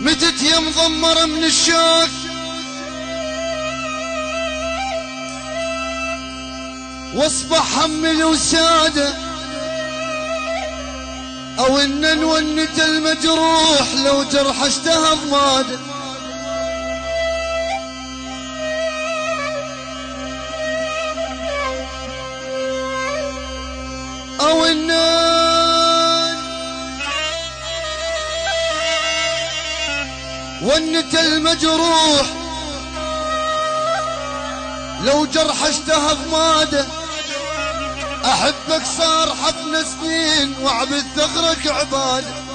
متت يا مضمرة من الشوك واصبح همي وسادة، او ان نونت المجروح لو جرح اشتهى ضماده. او ان ونت المجروح لو جرح اشتهى ضماده. احبك صار حفن سنين وعبد ثغرك عباده.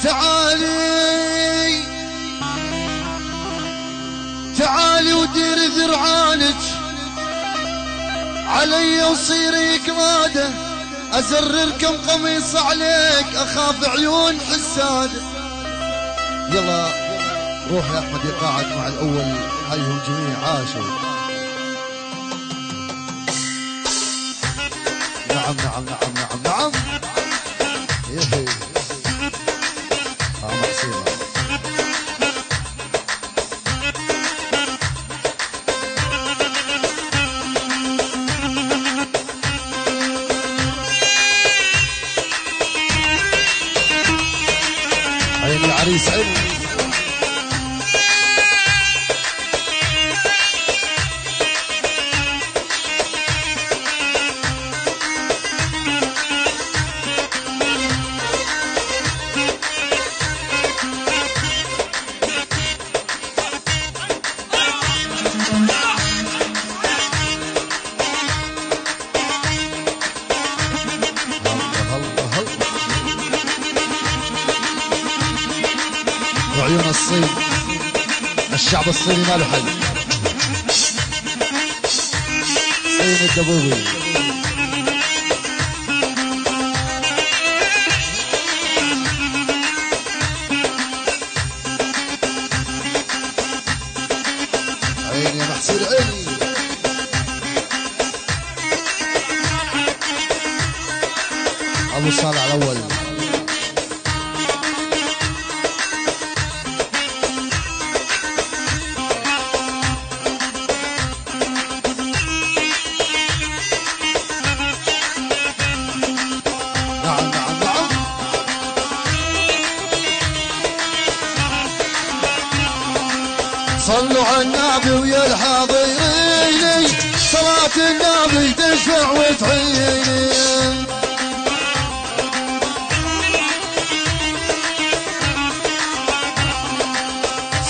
تعالي تعالي وديري ذرعانك علي وصيري كماده. ازرركم قميص عليك اخاف عيون حساده. يلا روح يا احمد يقاعد مع الاول. حيهم جميع عاشوا. نعم نعم نعم نعم نعم. يهي محسوبة. عين العريس عين. وعيون الصين، الشعب الصيني ما له حل. صين الدبوبي. عيني يا محسن عيني. ابو صالح الاول. صلوا على النبي ويا الحاضرين، صلاة النبي تشفع وتعيني.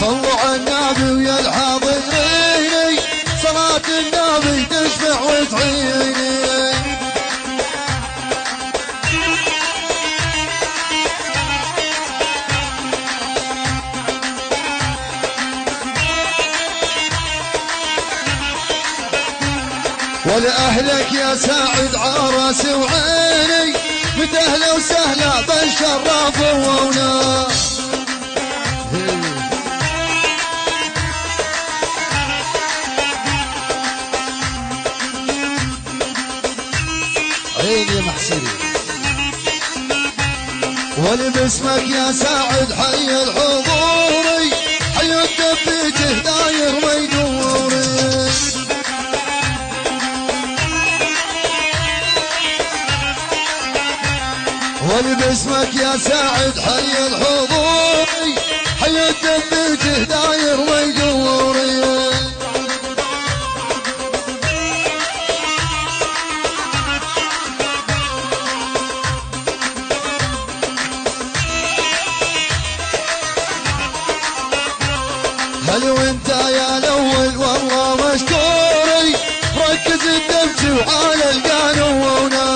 صلوا على النبي ويا الحاضرين، صلاة النبي تشفع وتعيني. ولأهلك يا ساعد عرس وعيني، متأهلا وسهلا بل شرفونا. عيني يا محسني. ولباسمك يا ساعد حي الحضوري، حي الدبيجه داير ويدوري. ولباسمك يا ساعد حي الحضوري، حي الدبيجه داير ويدوري. هل وانت يا الاول والله مشكوري، ركز الدمج وعلى القانونا.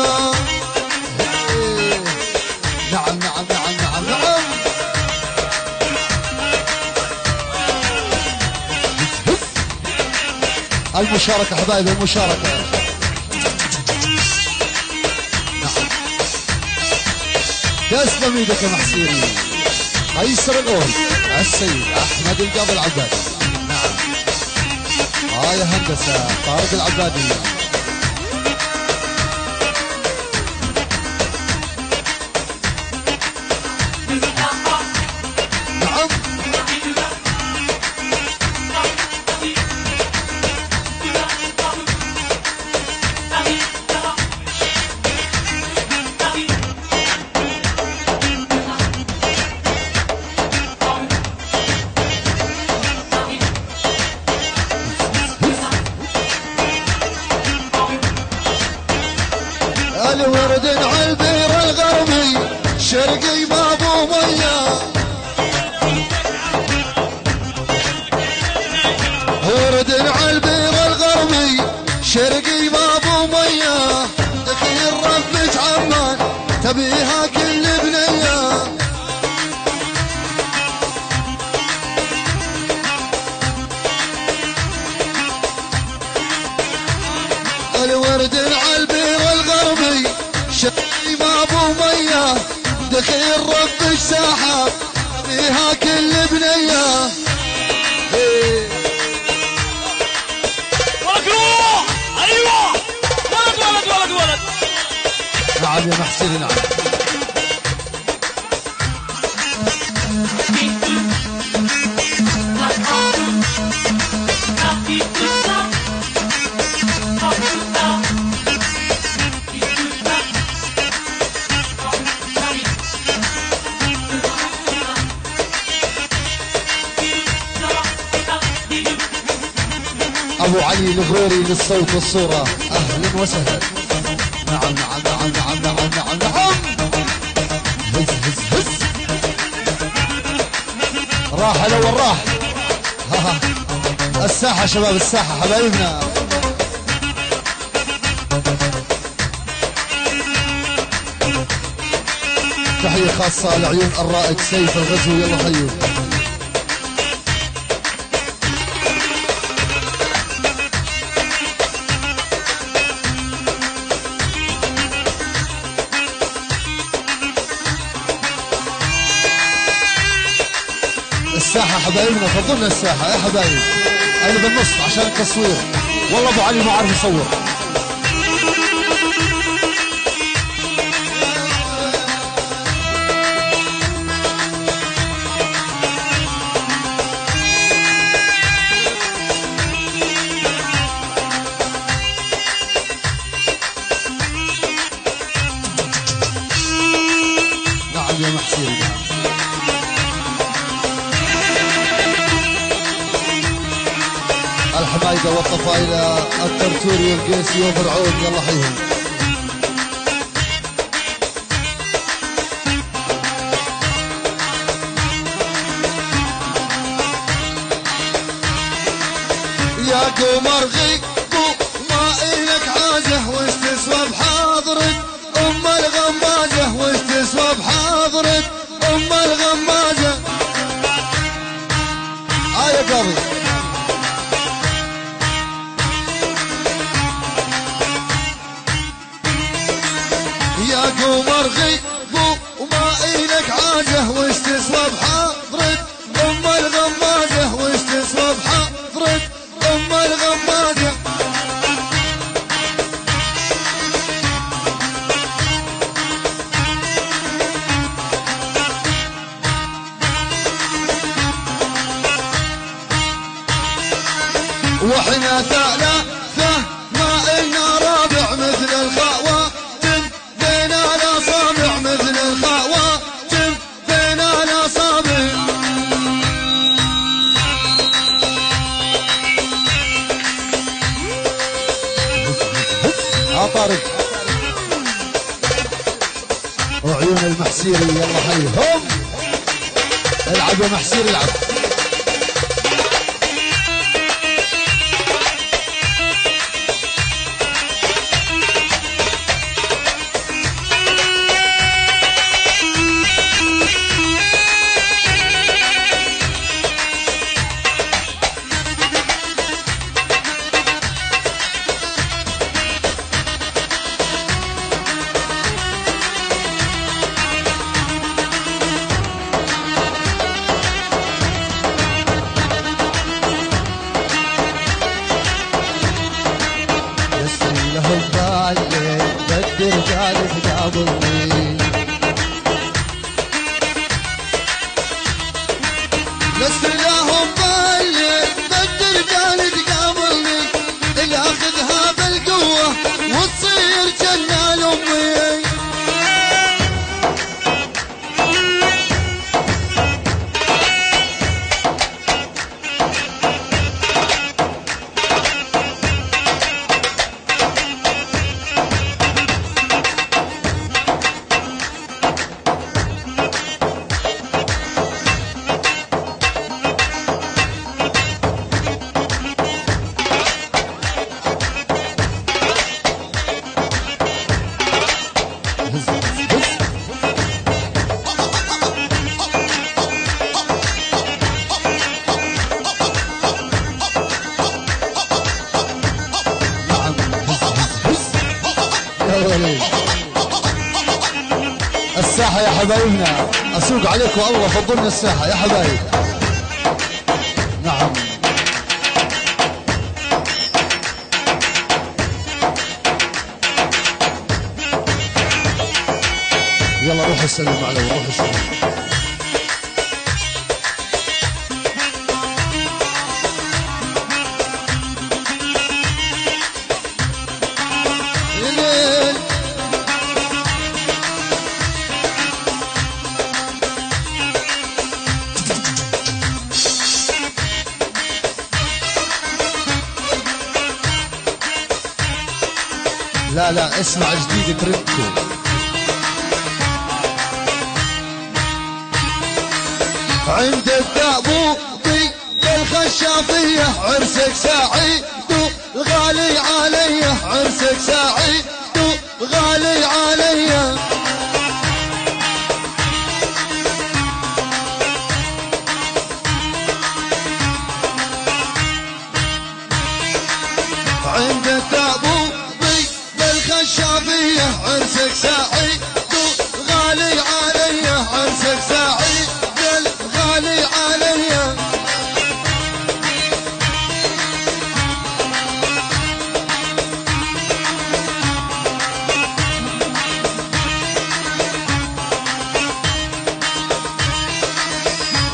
نعم نعم نعم نعم نعم. المشاركة حبايبي، المشاركة. تسلم ايدك يا محسيري. قيصر الأول السيد أحمد القاضي العبادي. نعم هاي هندسة طارق العبادي. نعم الورد عالبير الغربي شرقي بابو مية. ورد عالبير الغربي شرقي بابو مية. دخيل ربك عمان تبيها كل بنية. الورد عالبير الغربي شرقي بابو مية. دخيل ربك ساحة فيها كل بنية. ولد ايوه ولد نعم يا محسن نعم. أبو علي الغروري للصوت والصورة أهلا وسهلا. نعم نعم نعم نعم نعم نعم نعم. هز هز هز راح الأول راح. الساحة شباب الساحة حبايبنا. تحية خاصة لعيون الرائد سيف الغزو يلا حيو. الساحة حبايبنا فضلنا الساحة يا حبايب. أنا بالنص عشان التصوير. والله أبو علي ما عارف يصور. نعم يا محسين. الحمايدة والطفايلة الترتوري والقيسي وفرعون يلا حيهم. يا قمر غيبو ما إلك عازه وش تسوى بحاضرك أم الغمازة وش تسوى بحاضرك أم الغمازة. يا قاضي يا قمر غيبو وما إلك عازه وش تسوى بحاضرك أم الغمازة وش تسوى بحاضرك أم الغمازة. وحنا ثلاثة ما إلنا رابع مثل الخواتم بين الأصابع مثل الخواتم بين الأصابع. طارق وعيون المحسيري يلا حيهم. العب يا محسيري العب. الرجال تقابلني. لست لهم بالي بد الرجال تقابلني، اللي اخذها بالقوة وتصير جنة لأمي. الساحة يا حبايبنا، أسوق عليكم الله فضلنا الساحة يا حبايب. نعم يلا روح السلم عليه روح السلم. لا لا اسمع جديد تركو. عند التابوطي بالخشافية عرسك سعيد غالي علي، عرسك سعيد غالي علي. عند التابوطي بالخشافية عرسك سعيد غالي علي، عرسك سعيد غالي علي.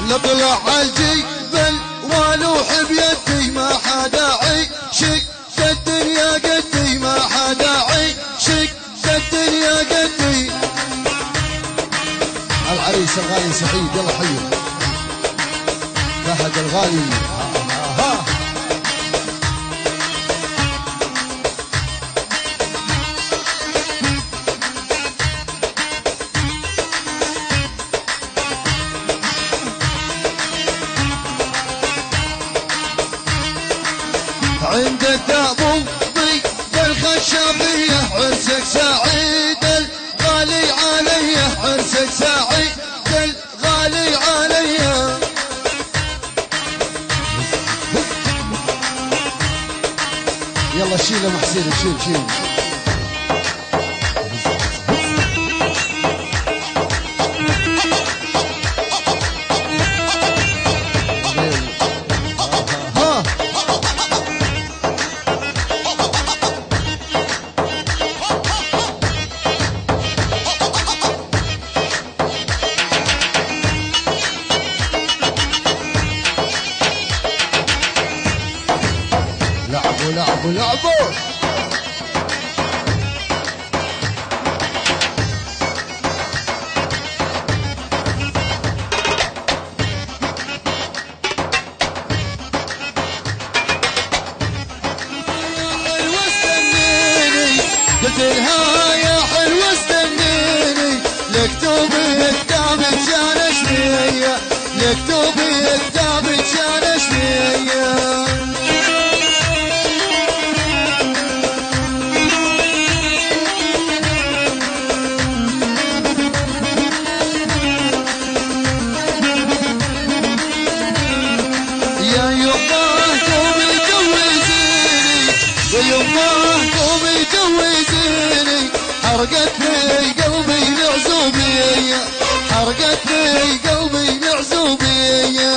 نطلع عالجبل والوح بيدي، ما حدا عيشك الدنيا قدي، ما حدا عيشك الدنيا قدي. العريس الغالي سعيد يلا حيه فهد الغالي. عند التابوطي بالخشافية عرسك سعيد الغالي علي، عرسك سعيد الغالي علي. يلا شيل يا محسين شيل. لعبوا حلوة استنيني قلت لها يا حلوة استنيني، لكتوبي كتابك جانا شوية، لكتوبي كتابك جانا شوية. حرقت لي قلبي العزوبية، حرقت لي قلبي العزوبية.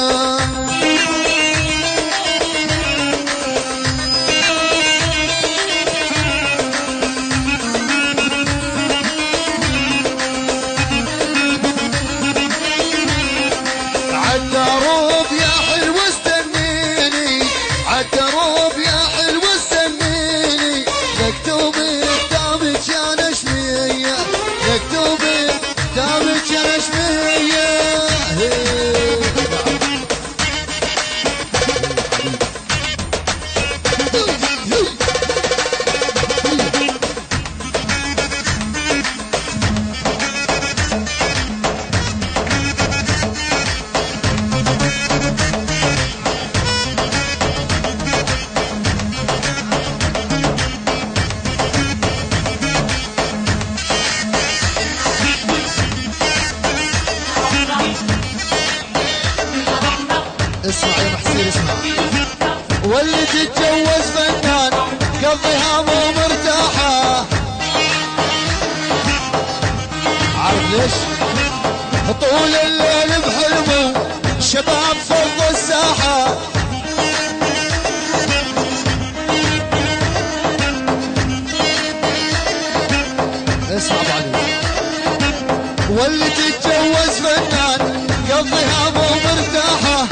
واللي تتجوز فنان قضيها مو مرتاحة. عارف ليش؟ طول الليل بحلمه شباب فوق الساحة. اسمع بعدين. واللي تتجوز فنان قضيها مو مرتاحة.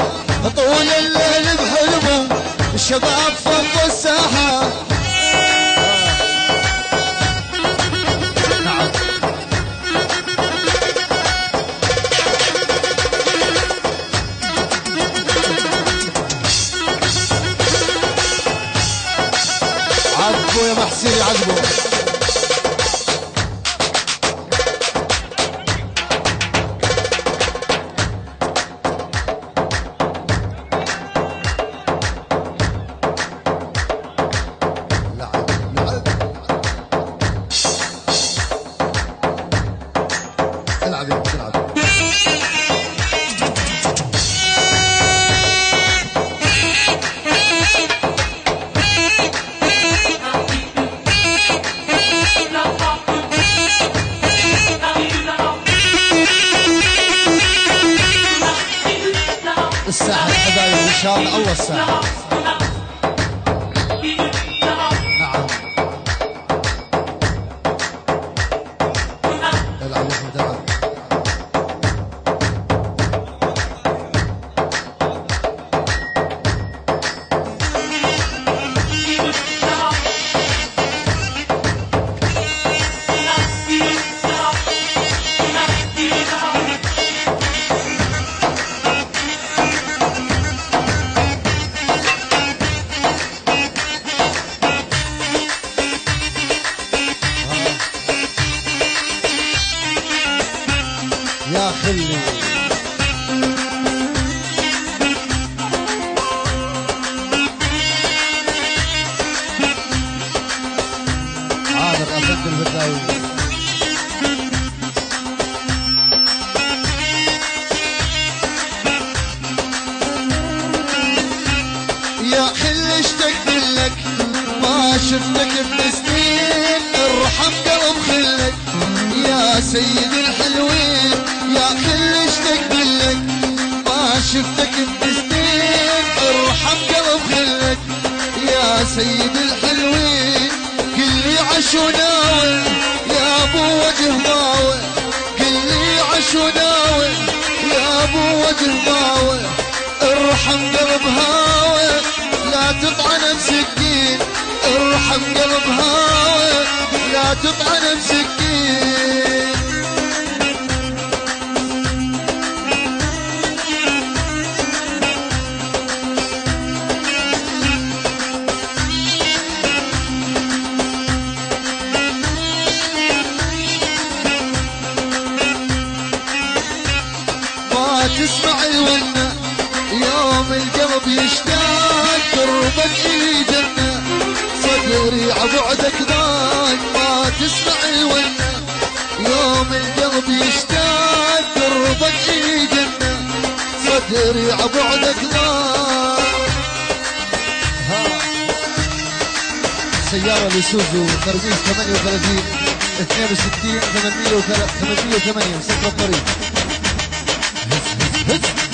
طول الليل بحلمه الشباب فوق الساحة. نعم. عجبه يا محسين عجبه. العب يا العب. الساحة حبايبي ان شاء الله الساحة. نعم. العب يا احمد العب. يا خلي عامر أفند البداوي. يا خلي اشتقت لك ما شفتك بسنين. ارحم قلب خلك يا سيد الحلوين. يا خلي اشتقت لك ما شفتك بسنين. ارحم قلب خلك يا سيد الحلوين. كلي عش وناول يا ابو وجه ماوي. كلي عش وناول يا ابو وجه ماوي. ارحم قلب هاوي لا تطعن بسكين. ارحم قلب هاوي لا تطعن بسكين. ما تسمع الونة يوم القلب يشتاق. قربك إلي جنة صدري عبعدك ضاق. ما تسمع الونة يوم القلب يشتاق. قربك إلي جنة صدري عبعدك ضاق. سيارة لسوزو ترميز 38 62 808 مسكر الطريق. هز هز هز.